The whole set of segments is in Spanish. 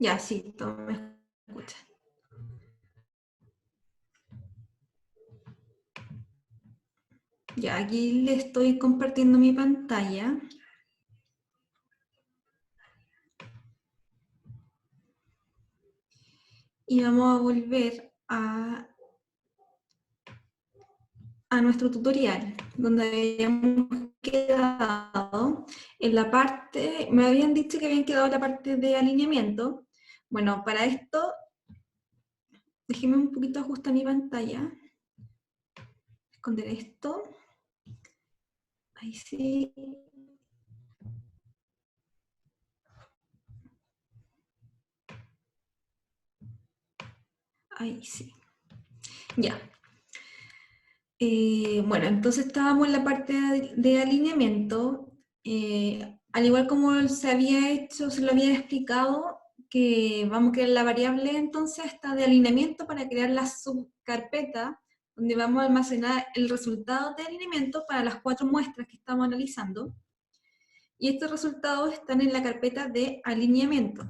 Ya, sí, todos me escuchan. Ya, aquí le estoy compartiendo mi pantalla. Y vamos a volver a nuestro tutorial, donde habíamos quedado en la parte, me habían dicho que habían quedado en la parte de alineamiento. Bueno, para esto, déjeme un poquito ajustar mi pantalla. Esconder esto. Ahí sí. Ahí sí. Ya. Bueno, entonces estábamos en la parte de alineamiento. Al igual como se había hecho, se lo había explicado, que vamos a crear la variable entonces esta de alineamiento para crear la subcarpeta donde vamos a almacenar el resultado de alineamiento para las 4 muestras que estamos analizando. Y estos resultados están en la carpeta de alineamiento.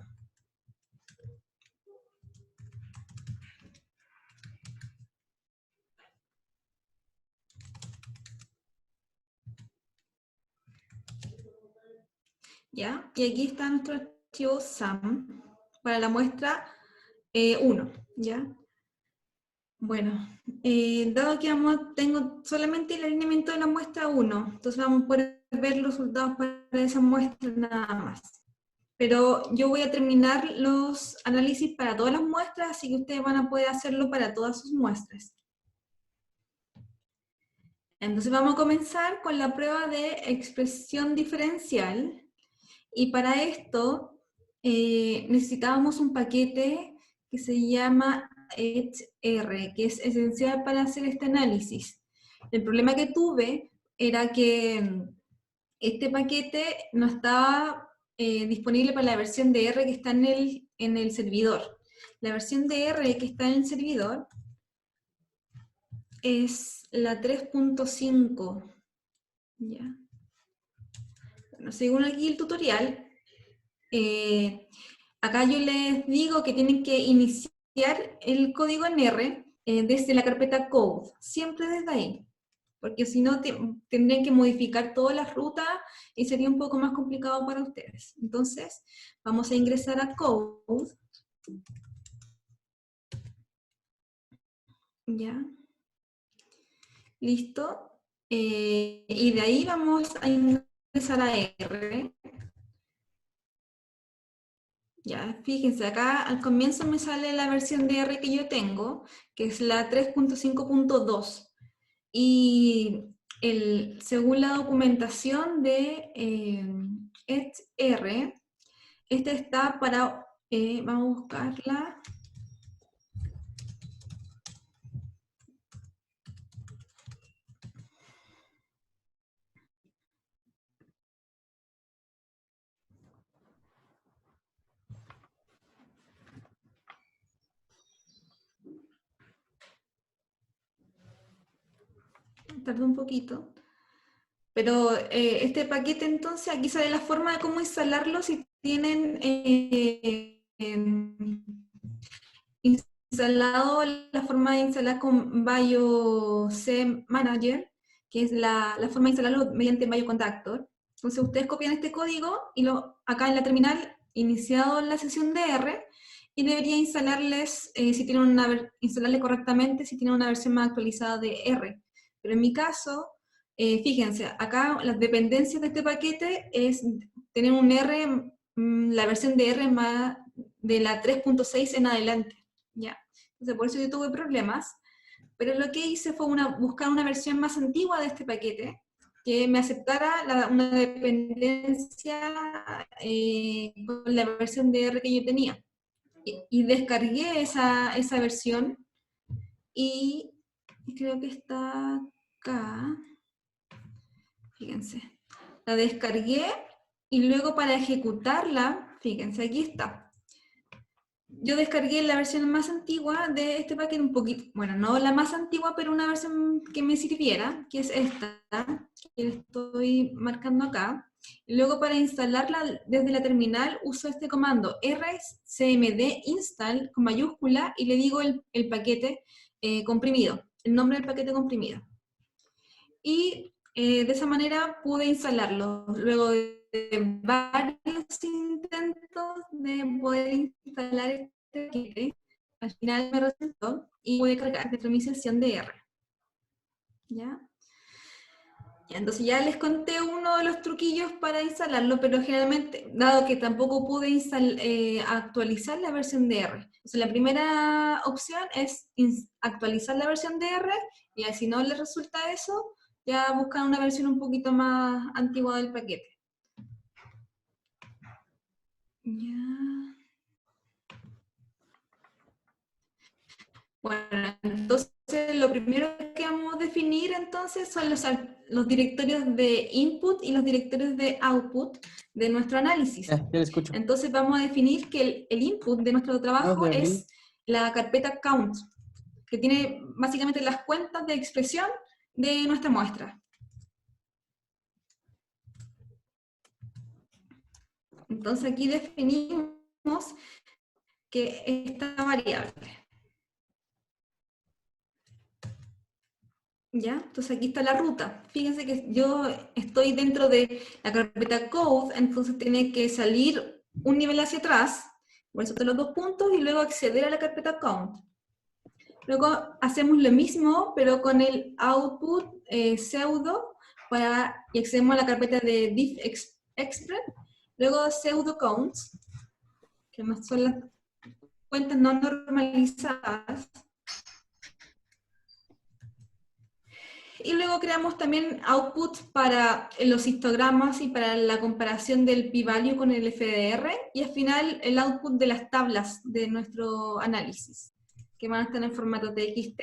¿Ya? Y aquí está nuestro archivo SAM para la muestra 1, ¿ya? Bueno, dado que tengo solamente el alineamiento de la muestra 1, entonces vamos a poder ver los resultados para esa muestra nada más. Pero yo voy a terminar los análisis para todas las muestras, así que ustedes van a poder hacerlo para todas sus muestras. Entonces vamos a comenzar con la prueba de expresión diferencial. Y para esto necesitábamos un paquete que se llama HR, que es esencial para hacer este análisis. El problema que tuve era que este paquete no estaba disponible para la versión de R que está en el servidor. La versión de R que está en el servidor es la 3.5. ¿Ya? Bueno, según aquí el tutorial, acá yo les digo que tienen que iniciar el código en R desde la carpeta code, siempre desde ahí, porque si no tendrían que modificar todas las rutas y sería un poco más complicado para ustedes. Entonces, vamos a ingresar a code. Ya. Listo. Y de ahí vamos a ingresar a R. Ya, fíjense, acá al comienzo me sale la versión de R que yo tengo, que es la 3.5.2. Y según la documentación de R, esta está para, vamos a buscarla. Tardó un poquito. Pero este paquete entonces, aquí sale la forma de cómo instalarlo si tienen instalado la forma de instalar con BioC Manager, que es la forma de instalarlo mediante BioContactor. Entonces ustedes copian este código y acá en la terminal, iniciado en la sesión de R, y debería instalarles, instalarle correctamente si tienen una versión más actualizada de R. Pero en mi caso, fíjense, acá las dependencias de este paquete es tener un R, la versión de R más de la 3.6 en adelante, ¿ya? Entonces por eso yo tuve problemas, pero lo que hice fue buscar una versión más antigua de este paquete, que me aceptara una dependencia con la versión de R que yo tenía. Y descargué esa versión y creo que está acá. Fíjense. La descargué y luego para ejecutarla, fíjense, aquí está. Yo descargué la versión más antigua de este paquete, un poquito, bueno, no la más antigua, pero una versión que me sirviera, que es esta, que estoy marcando acá. Y luego para instalarla desde la terminal uso este comando rcmd install con mayúscula y le digo el paquete comprimido, el nombre del paquete comprimido. Y de esa manera pude instalarlo. Luego de varios intentos de poder instalar este paquete, al final me resultó y pude cargar dentro de mi sesión de R. ¿Ya? Entonces ya les conté uno de los truquillos para instalarlo, pero generalmente, dado que tampoco pude actualizar la versión de R. Entonces la primera opción es actualizar la versión de R, y si no les resulta eso, ya buscan una versión un poquito más antigua del paquete. Ya. Bueno, entonces lo primero que vamos a definir entonces son los directorios de input y los directorios de output de nuestro análisis. Ya le escucho. Entonces vamos a definir que el input de nuestro trabajo es la carpeta count, que tiene básicamente las cuentas de expresión de nuestra muestra. Entonces aquí definimos que esta variable. ¿Ya? Entonces aquí está la ruta. Fíjense que yo estoy dentro de la carpeta code, entonces tiene que salir un nivel hacia atrás, por eso los 2 puntos, y luego acceder a la carpeta count. Luego hacemos lo mismo, pero con el output pseudo, y accedemos a la carpeta de diff express, luego pseudo counts, que no son las cuentas no normalizadas. Y luego creamos también outputs para los histogramas y para la comparación del p-value con el FDR, y al final el output de las tablas de nuestro análisis, que van a estar en formato TXT.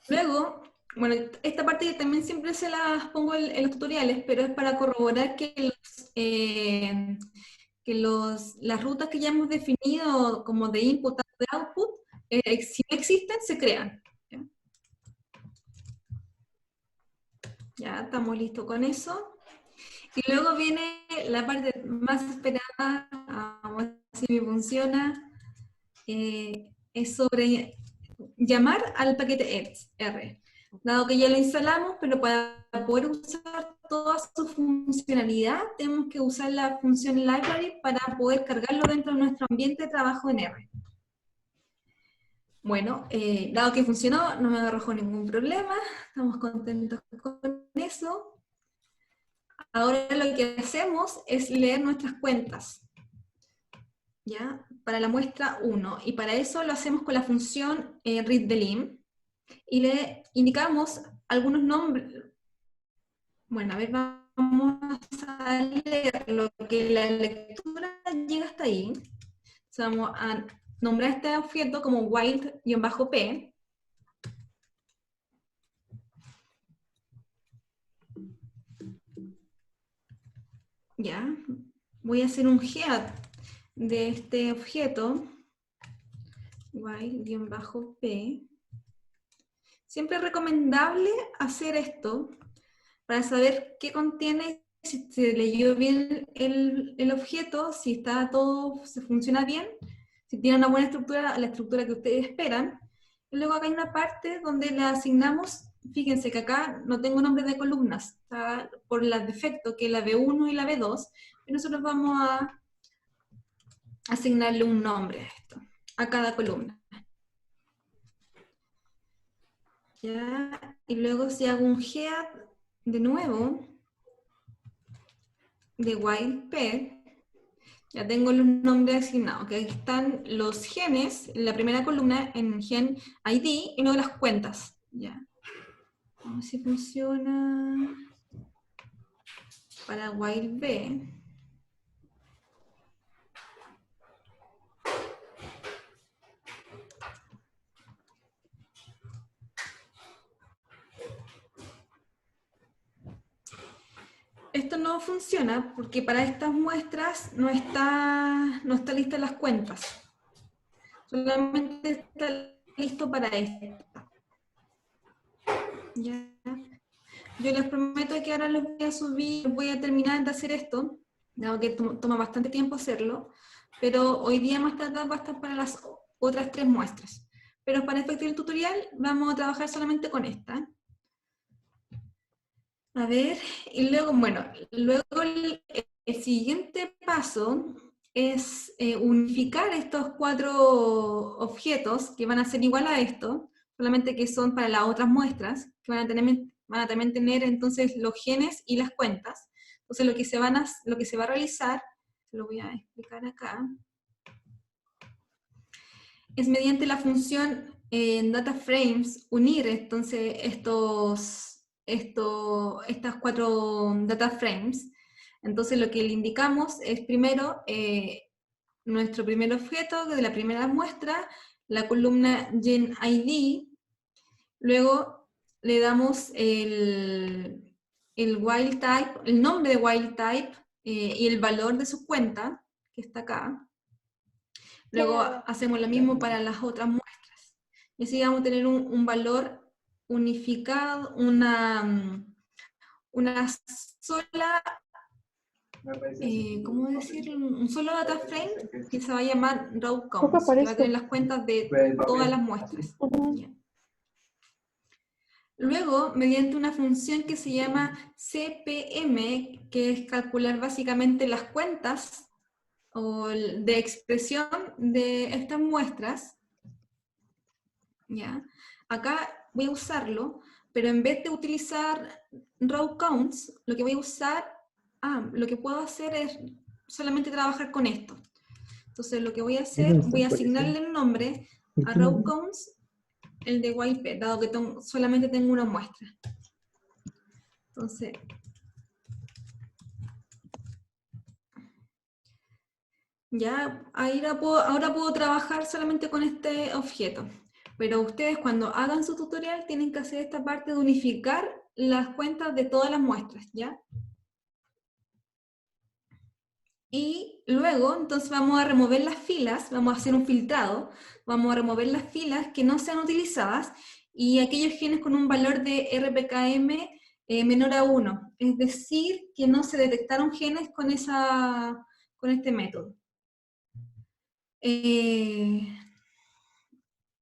Luego, bueno, esta parte también siempre se las pongo en los tutoriales, pero es para corroborar que las rutas que ya hemos definido como de input o de output, si no existen, se crean. Ya estamos listos con eso. Y luego viene la parte más esperada, vamos a ver si me funciona, es sobre llamar al paquete R. Dado que ya lo instalamos, pero para poder usar toda su funcionalidad, tenemos que usar la función library para poder cargarlo dentro de nuestro ambiente de trabajo en R. Bueno, dado que funcionó, no me arrojó ningún problema, estamos contentos con eso. Ahora lo que hacemos es leer nuestras cuentas, ¿ya? Para la muestra 1, y para eso lo hacemos con la función readTheLim, y le indicamos algunos nombres. Bueno, a ver, vamos a leer lo que la lectura llega hasta ahí. Entonces vamos a nombrar este objeto como wild-p. Ya, voy a hacer un head de este objeto, while-p. Siempre es recomendable hacer esto para saber qué contiene, si se leyó bien el objeto, si está todo, si funciona bien, si tiene una buena estructura, la estructura que ustedes esperan. Y luego acá hay una parte donde le asignamos, fíjense que acá no tengo nombre de columnas, está por el defecto que es la B1 y la B2, y nosotros vamos a asignarle un nombre a esto, a cada columna. ¿Ya? Y luego si hago un head de nuevo, de while-p, ya tengo los nombres asignados, que aquí están los genes, en la primera columna en gen ID, y luego las cuentas. Ya. Vamos a ver si funciona para while-b. Esto no funciona porque para estas muestras no está lista las cuentas. Solamente está listo para esta. ¿Ya? Yo les prometo que ahora los voy a subir, voy a terminar de hacer esto, dado que toma bastante tiempo hacerlo, pero hoy día más tarde va a estar para las otras 3 muestras. Pero para efecto del tutorial vamos a trabajar solamente con esta. A ver, y luego, bueno, luego el siguiente paso es unificar estos 4 objetos que van a ser igual a esto, solamente que son para las otras muestras, que van a también tener entonces los genes y las cuentas. Entonces lo que se va a realizar, lo voy a explicar acá, es mediante la función en DataFrames unir entonces estas 4 DataFrames. Entonces lo que le indicamos es primero nuestro primer objeto de la primera muestra, la columna GenID, luego le damos el wild type, el nombre de wild type y el valor de su cuenta, que está acá. Luego hacemos lo mismo para las otras muestras. Y así vamos a tener un valor unificado, una sola, ¿cómo decirlo? Un solo data frame que se va a llamar raw counts, que va a tener las cuentas de todas las muestras. ¿Ya? Luego, mediante una función que se llama CPM, que es calcular básicamente las cuentas o de expresión de estas muestras, ¿ya? Acá voy a usarlo, pero en vez de utilizar raw counts, lo que voy a usar, lo que puedo hacer es solamente trabajar con esto. Entonces lo que voy a hacer, voy a asignarle el nombre a raw counts, el de YP, dado que solamente tengo una muestra. Entonces, ya ahora puedo trabajar solamente con este objeto. Pero ustedes cuando hagan su tutorial tienen que hacer esta parte de unificar las cuentas de todas las muestras, ¿ya? Y luego, entonces vamos a remover las filas, vamos a hacer un filtrado, vamos a remover las filas que no sean utilizadas y aquellos genes con un valor de RPKM menor a 1, es decir, que no se detectaron genes con este método.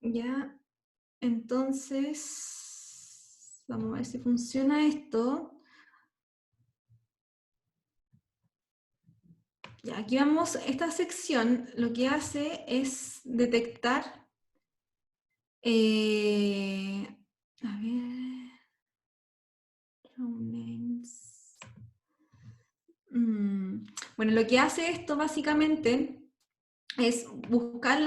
Ya, entonces, vamos a ver si funciona esto. Ya, aquí vamos, esta sección lo que hace es detectar, a ver, names. Bueno, lo que hace esto básicamente es buscar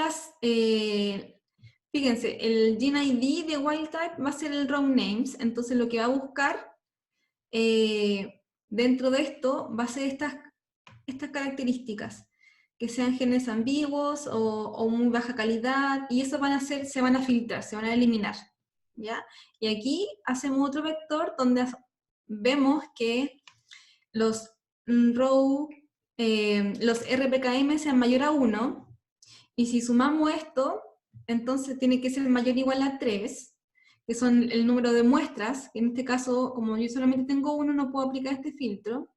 fíjense, el GenID de WildType va a ser el raw names, entonces lo que va a buscar dentro de esto va a ser estas características, que sean genes ambiguos o muy baja calidad, y eso se van a filtrar, se van a eliminar, ¿ya? Y aquí hacemos otro vector donde vemos que los los RPKM sean mayor a 1, y si sumamos esto, entonces tiene que ser mayor o igual a 3, que son el número de muestras, que en este caso, como yo solamente tengo uno, no puedo aplicar este filtro.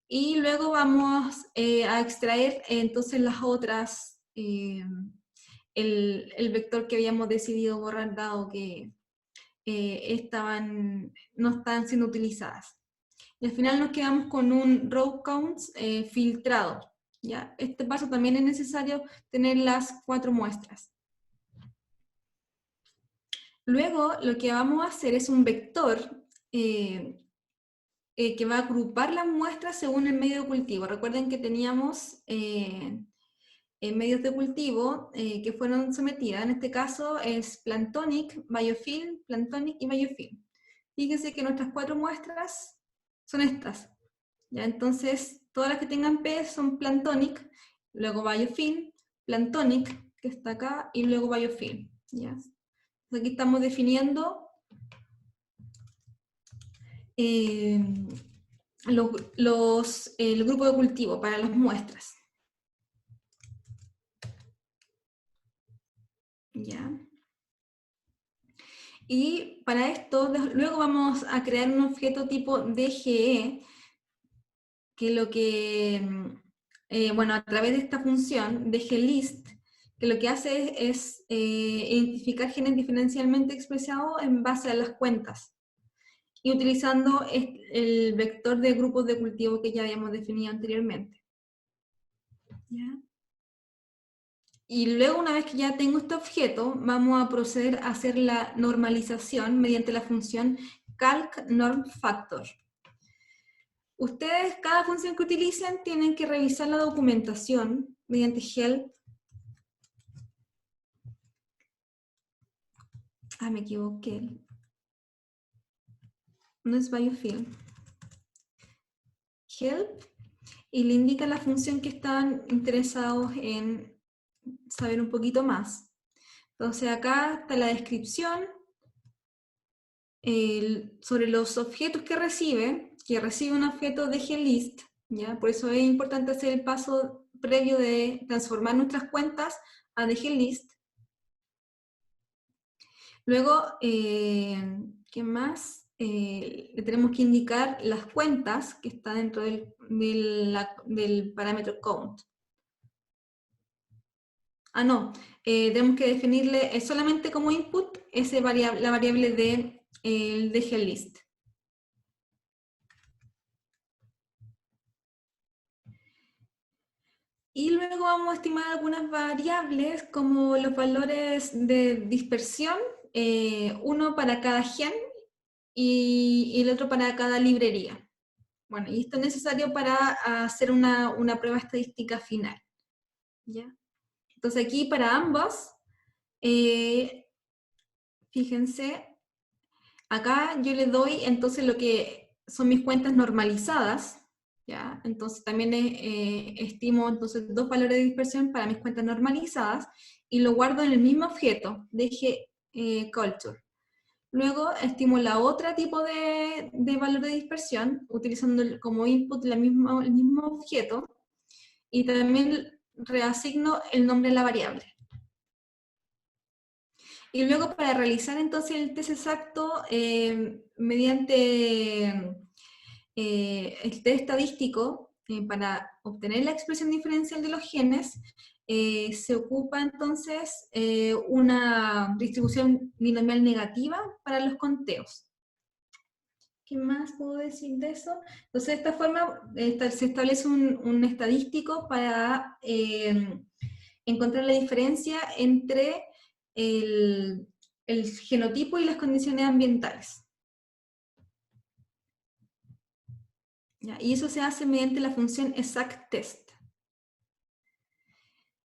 Y luego vamos a extraer entonces las otras, el vector que habíamos decidido borrar dado que no estaban siendo utilizadas. Y al final nos quedamos con un raw counts filtrado. ¿Ya? Este paso también es necesario tener las 4 muestras. Luego lo que vamos a hacer es un vector que va a agrupar las muestras según el medio de cultivo. Recuerden que teníamos medios de cultivo que fueron sometidas, en este caso es Planktonic, Biofilm, Planktonic y Biofilm. Fíjense que nuestras 4 muestras son estas. ¿Ya? Entonces, todas las que tengan P son Planktonic, luego Biofilm, Planktonic, que está acá, y luego Biofilm. ¿Ya? Entonces, aquí estamos definiendo el grupo de cultivo para las muestras. ¿Ya? Y para esto, luego vamos a crear un objeto tipo DGE, que lo que, bueno, a través de esta función, DGList, que lo que hace es identificar genes diferencialmente expresados en base a las cuentas, y utilizando el vector de grupos de cultivo que ya habíamos definido anteriormente. ¿Ya? Y luego, una vez que ya tengo este objeto, vamos a proceder a hacer la normalización mediante la función calc_norm_factor. Ustedes, cada función que utilicen, tienen que revisar la documentación mediante help. Me equivoqué. No es biofilm. Help, y le indica la función que están interesados en saber un poquito más. Entonces acá está la descripción sobre los objetos que recibe un objeto de GList, ¿ya? Por eso es importante hacer el paso previo de transformar nuestras cuentas a DGList. Luego, ¿qué más? Le tenemos que indicar las cuentas que están dentro del parámetro count. No, tenemos que definirle solamente como input la variable de GList. Y luego vamos a estimar algunas variables como los valores de dispersión, uno para cada gen y el otro para cada librería. Bueno, y esto es necesario para hacer una prueba estadística final. ¿Ya? Entonces aquí para ambos, fíjense, acá yo le doy entonces lo que son mis cuentas normalizadas, ¿ya? Entonces también estimo entonces 2 valores de dispersión para mis cuentas normalizadas y lo guardo en el mismo objeto, deje culture. Luego estimo la otra tipo de valor de dispersión utilizando como input el mismo objeto y también reasigno el nombre de la variable. Y luego para realizar entonces el test exacto mediante el test estadístico para obtener la expresión diferencial de los genes, se ocupa entonces una distribución binomial negativa para los conteos. ¿Qué más puedo decir de eso? Entonces, de esta forma se establece un estadístico para encontrar la diferencia entre el genotipo y las condiciones ambientales. ¿Ya? Y eso se hace mediante la función exactTest.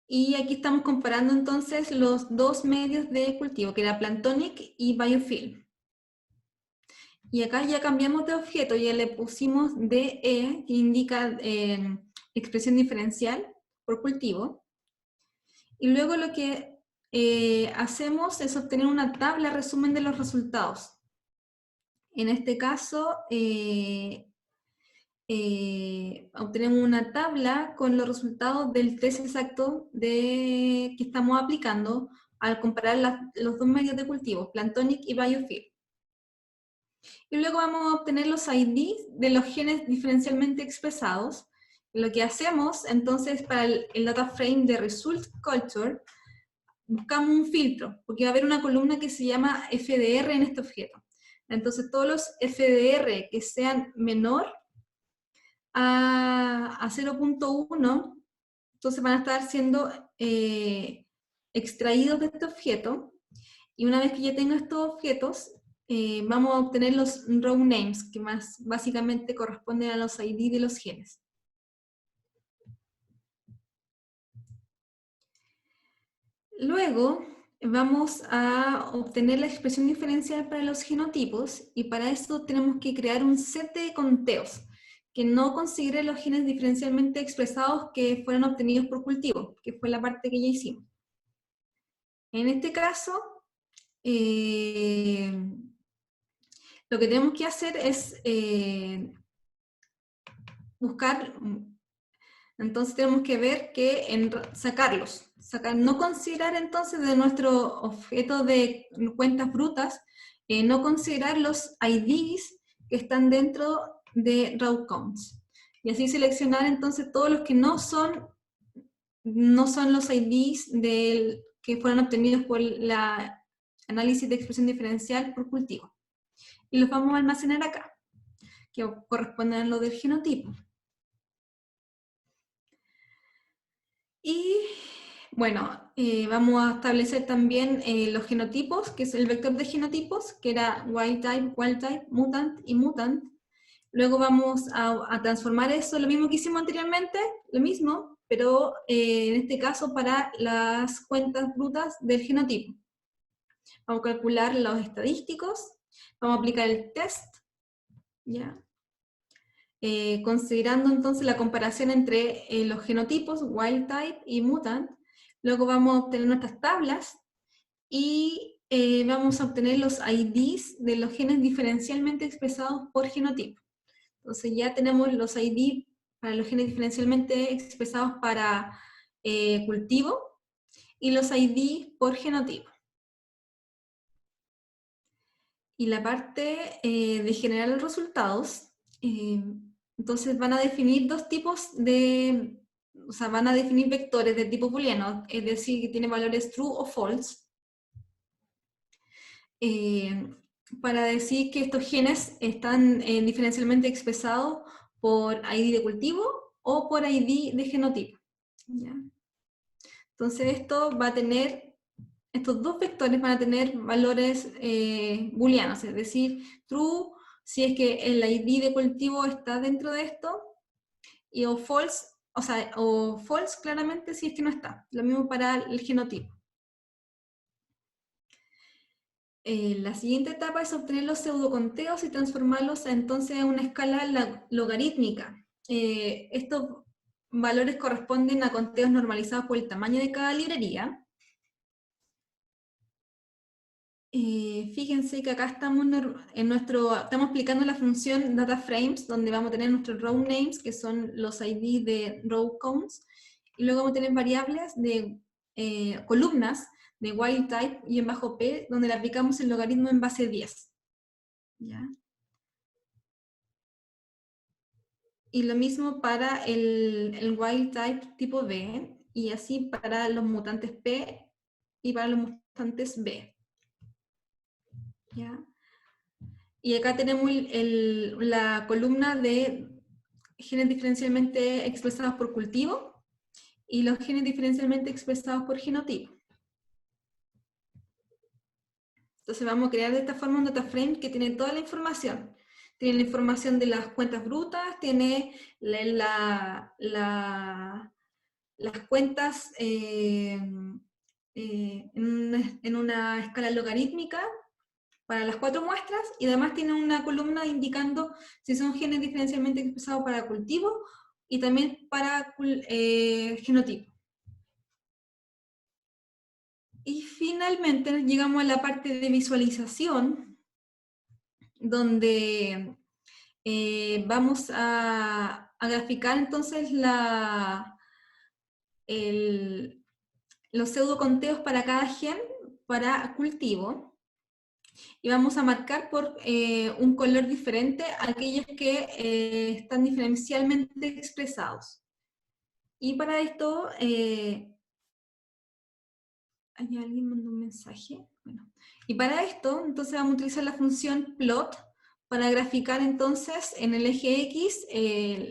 Y aquí estamos comparando entonces los dos medios de cultivo, que era Planktonic y Biofilm. Y acá ya cambiamos de objeto, ya le pusimos DE, que indica expresión diferencial por cultivo. Y luego lo que hacemos es obtener una tabla resumen de los resultados. En este caso, obtenemos una tabla con los resultados del test exacto que estamos aplicando al comparar los dos medios de cultivo, Planktonic y Biofilm. Y luego vamos a obtener los IDs de los genes diferencialmente expresados. Lo que hacemos entonces para el data frame de Result Culture, buscamos un filtro, porque va a haber una columna que se llama FDR en este objeto. Entonces todos los FDR que sean menor a 0.1, entonces van a estar siendo extraídos de este objeto, y una vez que ya tengo estos objetos, vamos a obtener los row names, que más básicamente corresponden a los ID de los genes. Luego vamos a obtener la expresión diferencial para los genotipos, y para esto tenemos que crear un set de conteos que no considere los genes diferencialmente expresados que fueron obtenidos por cultivo, que fue la parte que ya hicimos. En este caso, lo que tenemos que hacer es buscar Entonces tenemos que ver que sacarlos, no considerar entonces de nuestro objeto de cuentas brutas, no considerar los IDs que están dentro de raw counts. Y así seleccionar entonces todos los que no son los IDs que fueron obtenidos por la análisis de expresión diferencial por cultivo. Y los vamos a almacenar acá, que corresponden a lo del genotipo. Y bueno, vamos a establecer también los genotipos, que es el vector de genotipos, que era wild type, mutant y mutant. Luego vamos a transformar eso, lo mismo que hicimos anteriormente, lo mismo, pero en este caso para las cuentas brutas del genotipo. Vamos a calcular los estadísticos, vamos a aplicar el test, ¿ya? Considerando entonces la comparación entre los genotipos, wild type y mutant. Luego vamos a obtener nuestras tablas y vamos a obtener los IDs de los genes diferencialmente expresados por genotipo. Entonces ya tenemos los ID para los genes diferencialmente expresados para cultivo y los ID por genotipo. Y la parte de generar los resultados, entonces van a definir dos tipos de, o sea, van a definir vectores de tipo booleano, es decir, que tiene valores true o false, para decir que estos genes están diferencialmente expresados por ID de cultivo o por ID de genotipo. ¿Ya? Entonces esto va a tener, estos dos vectores van a tener valores booleanos, es decir, true si es que el ID de cultivo está dentro de esto, y o false, o false claramente si es que no está. Lo mismo para el genotipo. La siguiente etapa es obtener los pseudoconteos y transformarlos entonces a una escala logarítmica. Estos valores corresponden a conteos normalizados por el tamaño de cada librería. Fíjense que acá estamos estamos aplicando la función DataFrames, donde vamos a tener nuestros row names, que son los ID de row counts, y luego vamos a tener variables de columnas de wild type y en bajo P, donde le aplicamos el logaritmo en base 10. ¿Ya? Y lo mismo para el wild type tipo B, y así para los mutantes P y para los mutantes B. ¿Ya? Y acá tenemos la columna de genes diferencialmente expresados por cultivo y los genes diferencialmente expresados por genotipo. Entonces vamos a crear de esta forma un DataFrame que tiene toda la información. Tiene la información de las cuentas brutas, tiene las cuentas en una escala logarítmica para las 4 muestras, y además tiene una columna indicando si son genes diferencialmente expresados para cultivo y también para genotipo. Y finalmente llegamos a la parte de visualización, donde vamos a graficar entonces los pseudoconteos para cada gen para cultivo. Y vamos a marcar por un color diferente aquellos que están diferencialmente expresados. Y para esto, ¿hay alguien mandó un mensaje? Bueno, y para esto, entonces vamos a utilizar la función plot para graficar entonces en el eje X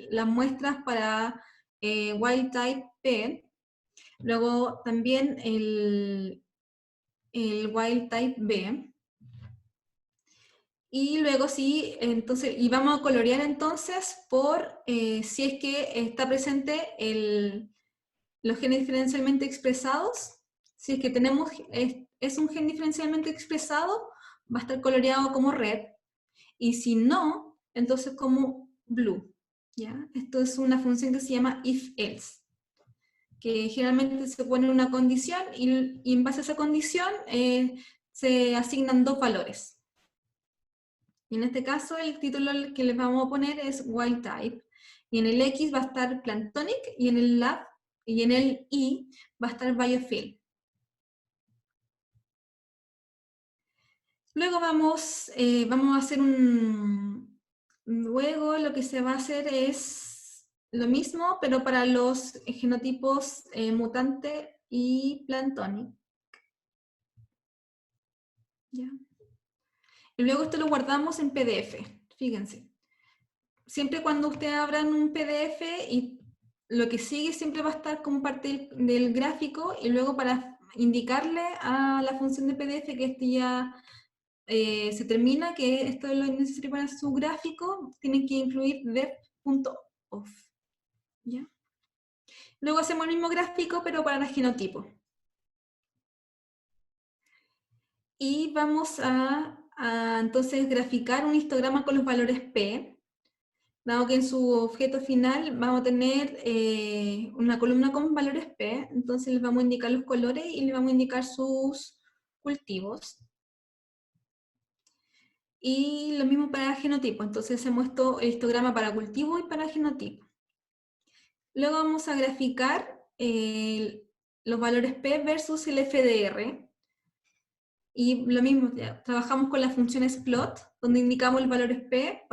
las muestras para wild type P, luego también el wild type B, y luego sí, entonces, y vamos a colorear entonces por si es que está presente los genes diferencialmente expresados. Si es que tenemos, es un gen diferencialmente expresado, va a estar coloreado como red, y si no, entonces como blue. ¿Ya? Esto es una función que se llama if-else, que generalmente se pone una condición y en base a esa condición se asignan dos valores. Y en este caso el título que les vamos a poner es wild type, y en el X va a estar Planktonic, y en el lab, y en el Y va a estar Biofilm. Luego vamos a hacer luego lo que se va a hacer es lo mismo, pero para los genotipos mutante y Planktonic. ¿Ya? Y luego esto lo guardamos en PDF, fíjense. Siempre cuando ustedes abran un PDF, y lo que sigue siempre va a estar como parte del gráfico, y luego para indicarle a la función de PDF que este ya se termina, que esto es lo necesario para su gráfico, tienen que incluir def.off. ¿Ya? Luego hacemos el mismo gráfico, pero para el genotipo. Y vamos a entonces graficar un histograma con los valores P, dado que en su objeto final vamos a tener una columna con valores P, entonces les vamos a indicar los colores y les vamos a indicar sus cultivos. Y lo mismo para genotipo, entonces hacemos el histograma para cultivo y para genotipo. Luego vamos a graficar los valores P versus el FDR. Y lo mismo, trabajamos con las funciones plot, donde indicamos los valores P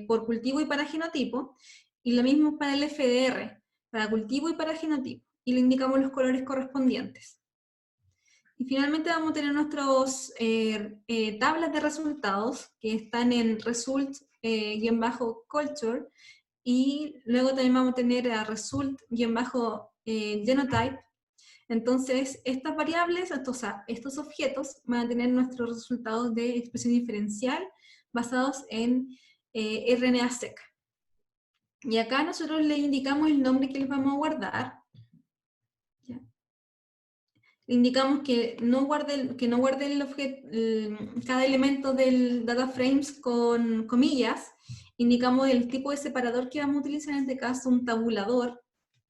por cultivo y para genotipo, y lo mismo para el FDR, para cultivo y para genotipo, y le indicamos los colores correspondientes. Y finalmente vamos a tener nuestras tablas de resultados, que están en result-culture, y luego también vamos a tener a result-genotype. Entonces, estas variables, estos objetos, van a tener nuestros resultados de expresión diferencial basados en RNA-seq. Y acá nosotros le indicamos el nombre que les vamos a guardar. ¿Ya? Le indicamos que no guarde cada elemento del data frames con comillas. Indicamos el tipo de separador que vamos a utilizar, en este caso un tabulador,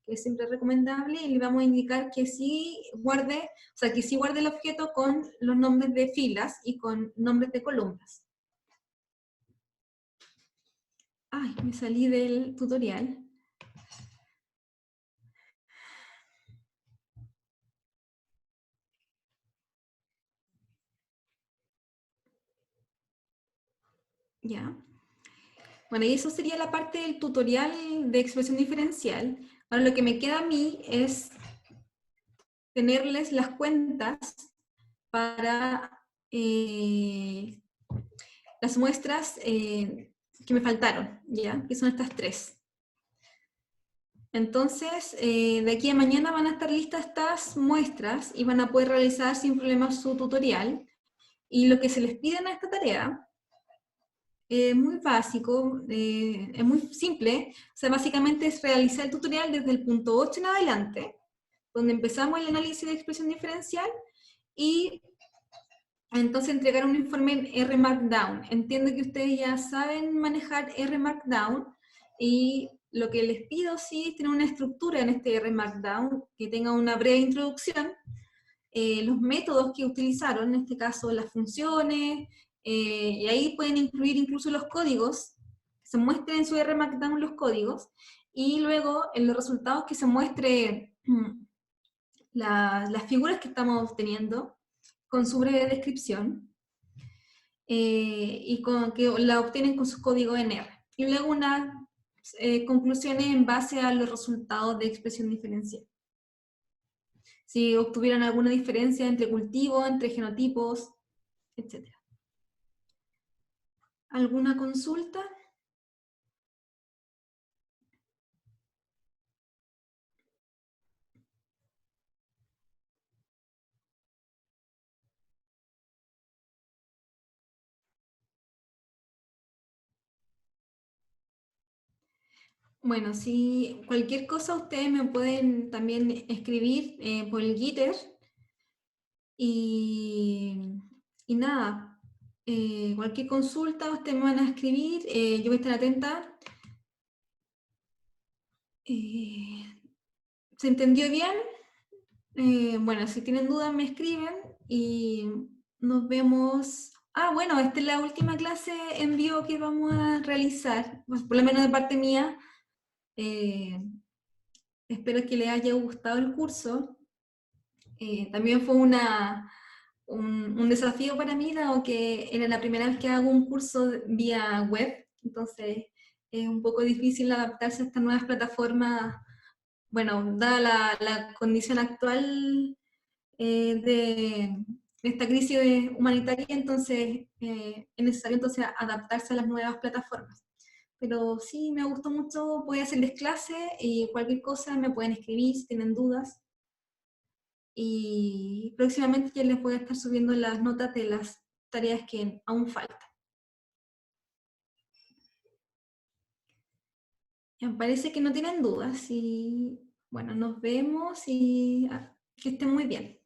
que es siempre recomendable, y le vamos a indicar que sí guarde, que sí guarde el objeto con los nombres de filas y con nombres de columnas. Ay, me salí del tutorial. Ya. Bueno, y eso sería la parte del tutorial de expresión diferencial. Ahora lo que me queda a mí es tenerles las cuentas para las muestras que me faltaron, ¿ya? Que son estas 3. Entonces, de aquí a mañana van a estar listas estas muestras y van a poder realizar sin problemas su tutorial. Y lo que se les pide en esta tarea es muy básico, es muy simple. O sea, básicamente es realizar el tutorial desde el punto 8 en adelante, donde empezamos el análisis de expresión diferencial, y entonces entregar un informe en R Markdown. Entiendo que ustedes ya saben manejar R Markdown, y lo que les pido sí es tener una estructura en este R Markdown que tenga una breve introducción, los métodos que utilizaron, en este caso las funciones, y ahí pueden incluir incluso los códigos, se muestren en su R Markdown los códigos, y luego en los resultados que se muestre las figuras que estamos obteniendo, con su breve descripción, y que la obtienen con su código en R. Y luego unas conclusiones en base a los resultados de expresión diferencial. Si obtuvieran alguna diferencia entre cultivos, entre genotipos, etc. ¿Alguna consulta? Bueno, si cualquier cosa ustedes me pueden también escribir por el Gitter, y nada, cualquier consulta ustedes me van a escribir, yo voy a estar atenta. ¿Se entendió bien? Bueno, si tienen dudas me escriben y nos vemos. Ah, bueno, esta es la última clase en vivo que vamos a realizar, pues, por lo menos de parte mía. Espero que les haya gustado el curso. También fue un desafío para mí, dado que era la primera vez que hago un curso vía web, entonces es un poco difícil adaptarse a estas nuevas plataformas, bueno, dada la condición actual de esta crisis humanitaria, entonces es necesario entonces adaptarse a las nuevas plataformas. Pero sí, me gustó mucho, voy a hacerles clase y cualquier cosa me pueden escribir si tienen dudas. Y próximamente ya les voy a estar subiendo las notas de las tareas que aún faltan. Me parece que no tienen dudas y bueno, nos vemos y que estén muy bien.